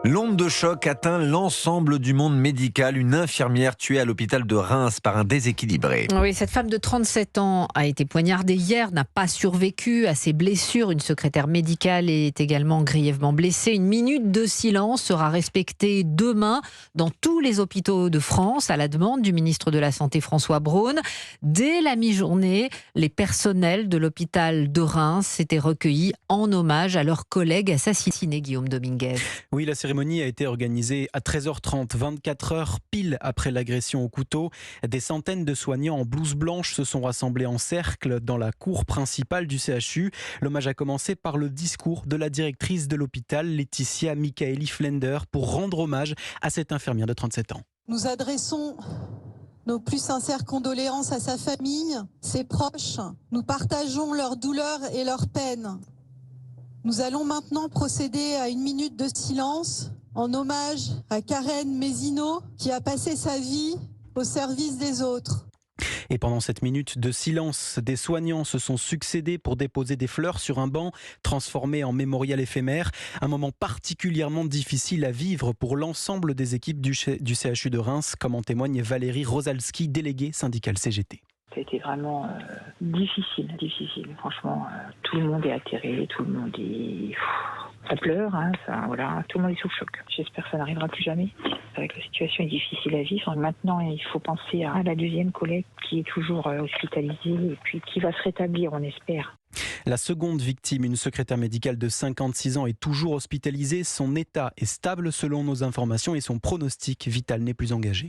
L'onde de choc atteint l'ensemble du monde médical. Une infirmière tuée à l'hôpital de Reims par un déséquilibré. Oui, cette femme de 37 ans a été poignardée hier, n'a pas survécu à ses blessures. Une secrétaire médicale est également grièvement blessée. Une minute de silence sera respectée demain dans tous les hôpitaux de France à la demande du ministre de la Santé François Braun. Dès la mi-journée, les personnels de l'hôpital de Reims s'étaient recueillis en hommage à leurs collègues assassinés, Guillaume Dominguez. Oui, la cérémonie a été organisée à 13h30, 24 heures pile après l'agression au couteau. Des centaines de soignants en blouse blanche se sont rassemblés en cercle dans la cour principale du CHU. L'hommage a commencé par le discours de la directrice de l'hôpital, Laetitia Michaeli-Flender, pour rendre hommage à cette infirmière de 37 ans. Nous adressons nos plus sincères condoléances à sa famille, ses proches. Nous partageons leur douleur et leur peine. Nous allons maintenant procéder à une minute de silence en hommage à Karen Mézineau qui a passé sa vie au service des autres. Et pendant cette minute de silence, des soignants se sont succédés pour déposer des fleurs sur un banc transformé en mémorial éphémère. Un moment particulièrement difficile à vivre pour l'ensemble des équipes du CHU de Reims, comme en témoigne Valérie Rosalski, déléguée syndicale CGT. C'était vraiment difficile. Franchement, tout le monde est atterré, tout le monde est... Ça pleure, tout le monde est sous le choc. J'espère que ça n'arrivera plus jamais. C'est vrai que la situation est difficile à vivre. Maintenant, il faut penser à la deuxième collègue qui est toujours hospitalisée et puis qui va se rétablir, on espère. La seconde victime, une secrétaire médicale de 56 ans, est toujours hospitalisée. Son état est stable selon nos informations et son pronostic vital n'est plus engagé.